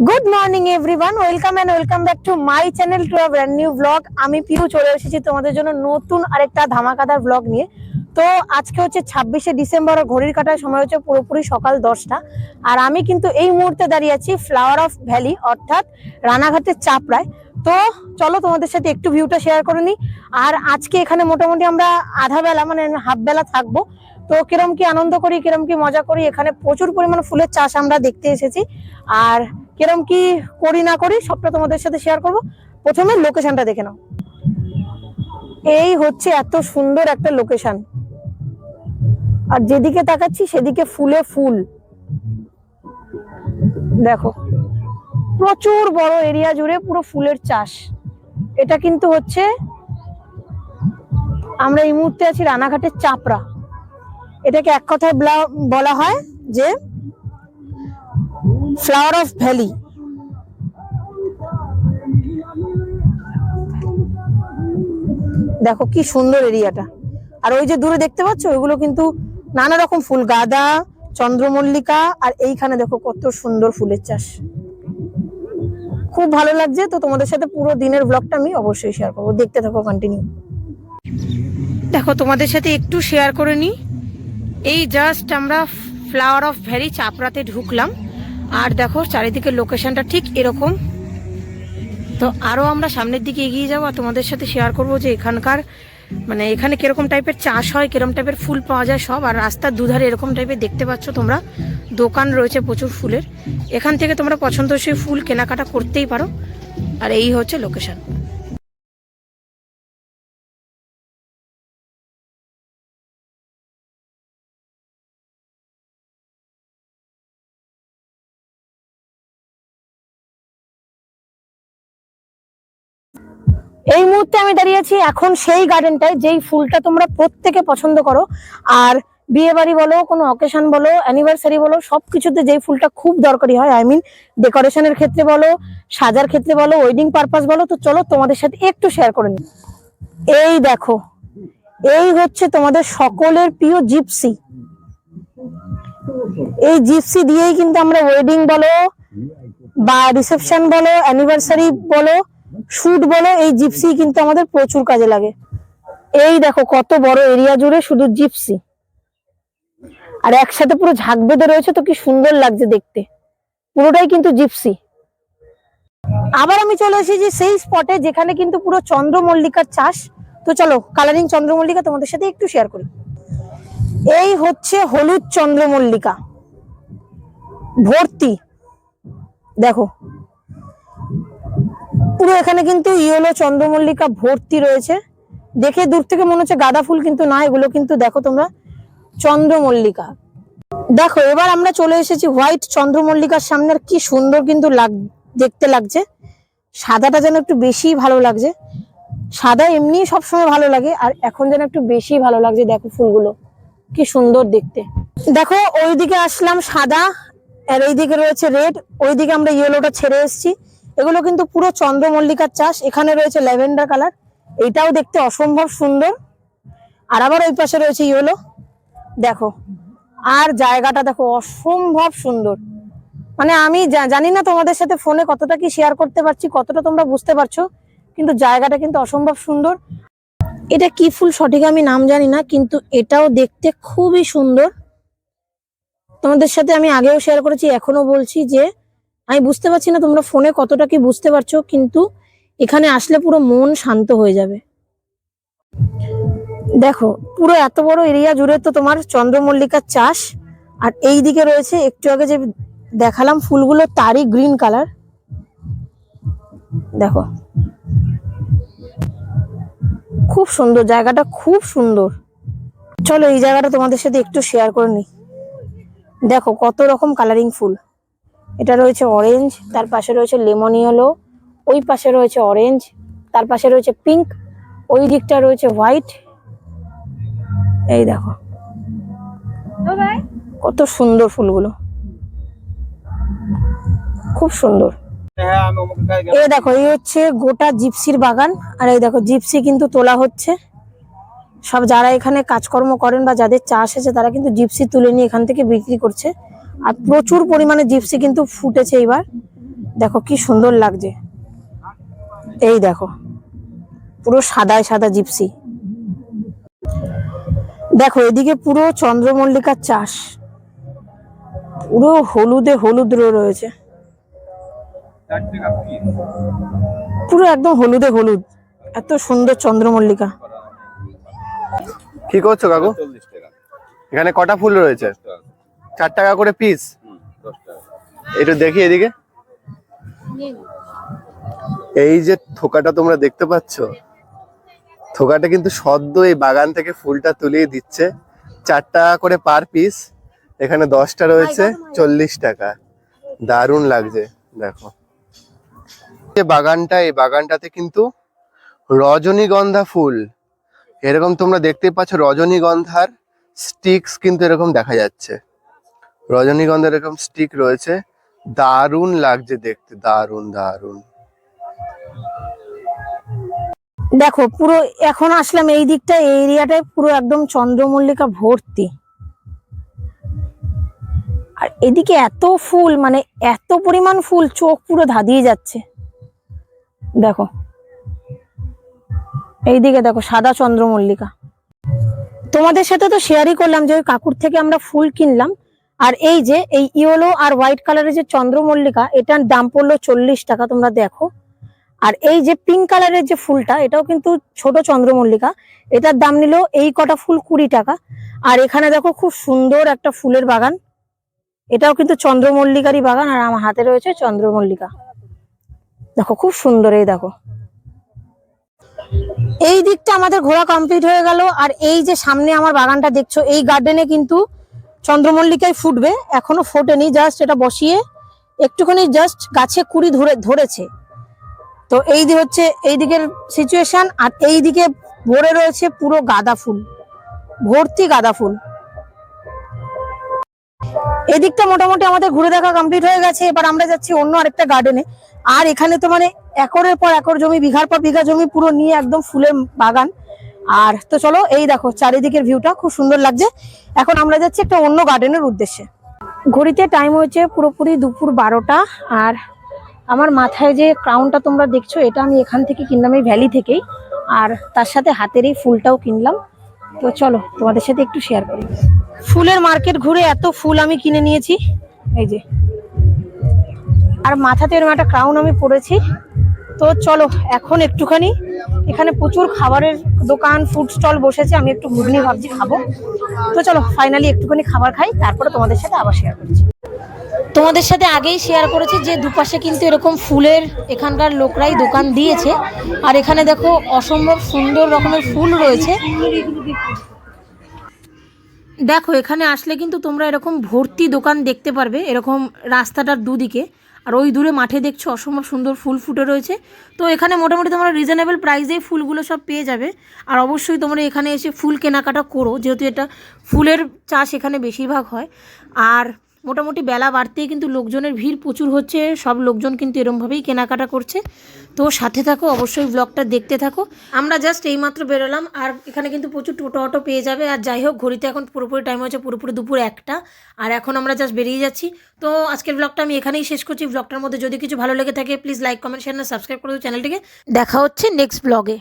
Good morning everyone, welcome and welcome back to my channel to a brand new blog. আমি পিউ চলে এসেছি তোমাদের জন্য নতুন আরেকটা ধামাকাদার ব্লগ নিয়ে। তো আজকে হচ্ছে 26শে ডিসেম্বর, ঘড়ির কাটার সময় হচ্ছে পুরোপুরি সকাল 10টা। আর আমি কিন্তু এই মুহূর্তে দাঁড়িয়ে আছি ফ্লাওয়ার অফ ভ্যালি অর্থাৎ রানাঘাটের চাপড়ায়। তো চলো তোমাদের সাথে একটু ভিউটা শেয়ার করে নিই। আর আজকে এখানে মোটামুটি আমরা আধা বেলা মানে হাফ বেলা থাকবো। তো কিরম কি আনন্দ করি, কিরম কি মজা করি, এখানে প্রচুর পরিমাণ ফুলের চাষ আমরা দেখতে এসেছি। আর কিরম কি করি না করি সবটা তোমাদের সাথে শেয়ার করব। প্রথমে লোকেশনটা দেখে নাও। এই হচ্ছে এত সুন্দর একটা লোকেশন, আর যেদিকে তাকাচ্ছি সেদিকে ফুলে ফুল। দেখো প্রচুর বড় এরিয়া জুড়ে পুরো ফুলের চাষ। এটা কিন্তু হচ্ছে, আমরা এই মুহূর্তে আছি রানাঘাটের চাপড়া। এটাকে এক কথায় বলা হয় যে ফ্লাওয়ার অফ ভ্যালি। দেখো কি সুন্দর এরিয়াটা। আর ওই যে দূরে দেখতে পাচ্ছ ওইগুলো কিন্তু নানা রকম ফুল, গাঁদা, চন্দ্রমল্লিকা, আর এইখানে দেখো কত সুন্দর ফুলের চাষ। খুব ভালো লাগছে। তো তোমাদের সাথে পুরো দিনের ব্লগটা আমি অবশ্যই শেয়ার করবো, দেখতে থাকো কন্টিনিউ। দেখো তোমাদের সাথে একটু শেয়ার করে নি। এই জাস্ট আমরা ফ্লাওয়ার অফ ভ্যালি চাপড়াতে ঢুকলাম, আর দেখো চারিদিকে লোকেশনটা ঠিক এরকম। তো আরো আমরা সামনের দিকে এগিয়ে যাবো আর তোমাদের সাথে শেয়ার করবো যে এখানকার মানে এখানে কিরকম টাইপের চাষ হয়, কিরকম টাইপের ফুল পাওয়া যায় সব। আর রাস্তার দুধারে এরকম টাইপের দেখতে পাচ্ছ তোমরা দোকান রয়েছে প্রচুর ফুলের। এখান থেকে তোমরা পছন্দসই ফুল কেনাকাটা করতেই পারো। আর এই হচ্ছে লোকেশন। এই মুহূর্তে আমি দাঁড়িয়ে আছি এখন সেই গার্ডেনটায় যেই ফুলটা তোমরা প্রত্যেকে পছন্দ করো। আর বিয়ে বাড়ি বলো, কোনো অকেশন বলো, অ্যানিভার্সারি বলো, সবকিছুতে যেই ফুলটা খুব দরকারি হয়, আই মিন ডেকোরেশনের ক্ষেত্রে বলো, সাজার ক্ষেত্রে বলো, ওয়েডিং পারপাস বলো। তো চলো তোমাদের সাথে একটু শেয়ার করে নিই। এই দেখো, এই হচ্ছে তোমাদের সকলের প্রিয় জিপসি। এই জিপসি দিয়েই কিন্তু আমরা ওয়েডিং বলো বা রিসেপশন বলো, অ্যানিভার্সারি বলো, শুট বলো, এই জিপসি কিন্তু আমাদের প্রচুর কাজে লাগে। এই দেখো কত বড় এরিয়া জুড়ে শুধু জিপসি, আর একসাথে পুরো ঝাঁক বেঁধে রয়েছে। তো কি সুন্দর লাগছে দেখতে, পুরোটাই কিন্তু জিপসি। আবার আমি চলে এসেছি সেই স্পটে যেখানে কিন্তু পুরো চন্দ্রমল্লিকার চাষ। তো চলো কালারিং চন্দ্রমল্লিকা তোমাদের সাথে একটু শেয়ার করি। এই হচ্ছে হলুদ চন্দ্রমল্লিকা ভর্তি। দেখো পুরো এখানে কিন্তু ইয়েলো চন্দ্রমল্লিকা ভর্তি রয়েছে। দেখে দূর থেকে মনে হচ্ছে গাঁদা ফুল, কিন্তু না, এগুলো কিন্তু দেখো তোমরা চন্দ্রমল্লিকা। দেখো এবার আমরা চলে এসেছি হোয়াইট চন্দ্রমল্লিকার সামনে। আর কি সুন্দর কিন্তু দেখতে লাগছে। সাদাটা যেন একটু বেশি ভালো লাগছে। সাদা এমনি সবসময় ভালো লাগে, আর এখন যেন একটু বেশি ভালো লাগছে। দেখো ফুলগুলো কি সুন্দর দেখতে। দেখো ওইদিকে আসলাম সাদা, আর এইদিকে রয়েছে রেড, ওইদিকে আমরা ইয়েলোটা ছেড়ে এসেছি। এগুলো কিন্তু পুরো চন্দ্রমল্লিকার চাষ। এখানে রয়েছে ল্যাভেন্ডার কালার, এইটাও দেখতে অসম্ভব সুন্দর। আর আবার ওই পাশে রয়েছে ইয়েলো। দেখো আর জায়গাটা দেখো অসম্ভব সুন্দর। মানে আমি জানি না তোমাদের সাথে ফোনে কতটা কি শেয়ার করতে পারছি, কতটা তোমরা বুঝতে পারছো, কিন্তু জায়গাটা কিন্তু অসম্ভব সুন্দর। এটা কি ফুল সঠিক আমি নাম জানি না, কিন্তু এটাও দেখতে খুবই সুন্দর। তোমাদের সাথে আমি আগেও শেয়ার করেছি, এখনো বলছি যে আমি বুঝতে পারছি না তোমরা ফোনে কতটা কি বুঝতে পারছো, কিন্তু এখানে আসলে পুরো মন শান্ত হয়ে যাবে। দেখো পুরো এত বড় এরিয়া জুড়ে তো তোমার চন্দ্রমল্লিকার চাষ। আর এই দিকে রয়েছে একটু আগে যে দেখালাম ফুলগুলো, তারই গ্রিন কালার। দেখো খুব সুন্দর জায়গাটা, খুব সুন্দর। চলো এই জায়গাটা তোমাদের সাথে একটু শেয়ার করে নিই। দেখো কত রকম কালারিং ফুল। এটা রয়েছে অরেঞ্জ, তার পাশে রয়েছে লেমন ইয়েলো, ওই পাশে রয়েছে অরেঞ্জ, তার পাশে রয়েছে পিঙ্ক, ওই দিকটা রয়েছে হোয়াইট। এই দেখো কত সুন্দর ফুলগুলো, খুব সুন্দর। এই দেখো এই হচ্ছে গোটা জিপসির বাগান। আর এই দেখো জিপসি কিন্তু তোলা হচ্ছে। সব যারা এখানে কাজকর্ম করেন বা যাদের চাষ আছে তারা কিন্তু জিপসি তুলে নিয়ে এখান থেকে বিক্রি করছে। আর প্রচুর পরিমাণে জিপসি কিন্তু ফুটেছে এবার। দেখো কি সুন্দর লাগছে, এই দেখো পুরো সাদায় সাদা জিপসি। দেখো এদিকে পুরো চন্দ্রমল্লিকার চাষ, পুরো হলুদে হলুদ রয়েছে, পুরো একদম হলুদে হলুদ, এত সুন্দর চন্দ্রমল্লিকা। কি করছো কাকু? এখানে কটা ফুল রয়েছে? 4 টাকা করে পিস। একটু দেখি এদিকে। এই যে থোকাটা তোমরা দেখতে পাচ্ছ, থোকাটা কিন্তু সদ্য এই বাগান থেকে ফুলটা তুলিয়ে দিচ্ছে। 4 টাকা করে পার পিস। এখানে 10টা রয়েছে 40 টাকা। দারুণ লাগছে দেখো। এই বাগানটাতে কিন্তু রজনীগন্ধা ফুল, এরকম তোমরা দেখতে পাচ্ছ রজনীগন্ধার স্টিকস কিন্তু এরকম দেখা যাচ্ছে। রজনীগন্ধার এরকম স্টিক রয়েছে, দারুণ লাগছে দেখতে, দারুণ দারুণ। দেখো পুরো এখন আসলাম এই দিকটা, এই এরিয়াটায় পুরো একদম চন্দ্রমল্লিকা ভর্তি। আর এদিকে এত ফুল, মানে এত পরিমাণ ফুল, চোখ পুরো ধাঁধিয়ে যাচ্ছে। দেখো এইদিকে দেখো সাদা চন্দ্রমল্লিকা। তোমাদের সাথে তো শেয়ারই করলাম যে ওই কাকুর থেকে আমরা ফুল কিনলাম। আর এই যে এই ইয়েলো আর হোয়াইট কালারের যে চন্দ্রমল্লিকা, এটার দাম পড়লো 40 টাকা, তোমরা দেখো। আর এই যে পিঙ্ক কালারের যে ফুলটা, এটাও কিন্তু ছোট চন্দ্রমল্লিকা, এটার দাম নিল এই কটা ফুল 20 টাকা। আর এখানে দেখো খুব সুন্দর একটা ফুলের বাগান, এটাও কিন্তু চন্দ্রমল্লিকারই বাগান। আর আমার হাতে রয়েছে চন্দ্রমল্লিকা, দেখো খুব সুন্দর। এই দেখো এই দিকটা আমাদের ঘোরা কমপ্লিট হয়ে গেল। আর এই যে সামনে আমার বাগানটা দেখছো, এই গার্ডেনে কিন্তু চন্দ্রমল্লিকায় ফুটবে, এখনো ফোটেনি, জাস্ট এটা বসিয়ে একটুখানি জাস্ট গাছে কুড়ি ধরেছে। তো এই যে হচ্ছে এই দিকের সিচুয়েশন। আর এই দিকে ভরে রয়েছে পুরো গাঁদা ফুল, ভর্তি গাঁদা ফুল। এদিকটা মোটামুটি আমাদের ঘুরে দেখা কমপ্লিট হয়ে গেছে। এবার আমরা যাচ্ছি অন্য আরেকটা গার্ডেনে। আর এখানে তো মানে একরের পর একর জমি, বিঘার পর বিঘা জমি পুরো নিয়ে একদম ফুলের বাগান। আর তো চলো, এই দেখো চারিদিকের ভিউটা খুব সুন্দর লাগছে। এখন আমরা যাচ্ছি একটা অন্য গার্ডেনের উদ্দেশ্যে। ঘড়িতে টাইম হয়েছে পুরোপুরি দুপুর 12টা। আর আমার মাথায় যে ক্রাউনটা তোমরা দেখছো, এটা আমি এখান থেকে কিনলাম, এই ভ্যালি থেকেই। আর তার সাথে হাতের এই ফুলটাও কিনলাম। তো চলো তোমাদের সাথে একটু শেয়ার করি। ফুলের মার্কেট ঘুরে এত ফুল আমি কিনে নিয়েছি, এই যে। আর মাথাতে এরকম একটা ক্রাউন আমি পরেছি। তো চলো এখন একটুখানি, এখানে প্রচুর খাবারের দোকান, ফুড স্টল বসেছে, আমি একটু ঘুগনি ভাবছি খাবো। তো চলো ফাইনালি একটুখানি খাবার খাই, তারপরে তোমাদের সাথে আবার শেয়ার করছি। তোমাদের সাথে আগেই শেয়ার করেছি যে দুপাশে কিন্তু এরকম ফুলের এখানকার লোকরাই দোকান দিয়েছে। আর এখানে দেখো অসম্ভব সুন্দর রকমের ফুল রয়েছে। দেখো এখানে আসলে কিন্তু তোমরা এরকম ভর্তি দোকান দেখতে পারবে, এরকম রাস্তাটার দুদিকে। আর ওই দূরে মাঠে দেখছো অসম্ভব সুন্দর ফুল ফুটে রয়েছে। তো এখানে মোটামুটি তোমরা রিজনেবল প্রাইসেই ফুলগুলো সব পেয়ে যাবে। আর অবশ্যই তোমরা এখানে এসে ফুল কেনাকাটা করো, যেহেতু এটা ফুলের চাষ এখানে বেশিরভাগ হয়। আর মোটামুটি বেলা বাড়তেই কিন্তু লোকজনের ভিড় প্রচুর হচ্ছে, সব লোকজন কিন্তু এরমভাবেই কেনাকাটা করছে। তো সাথে থাকো, অবশ্যই ব্লগটা দেখতে থাকো। আমরা জাস্ট এইমাত্র বেরোলাম, আর এখানে কিন্তু প্রচুর টোটো অটো পেয়ে যাবে। আর যাই হোক, ঘড়িতে এখন পুরোপুরি টাইম হচ্ছে পুরোপুরি দুপুর 1টা। আর এখন আমরা জাস্ট বেরিয়ে যাচ্ছি। তো আজকের ব্লগটা আমি এখানেই শেষ করছি। ব্লগটার মধ্যে যদি কিছু ভালো লেগে থাকে please like, comment, share, subscribe করে দিও চ্যানেলটিকে। দেখা হচ্ছে নেক্সট ব্লগে।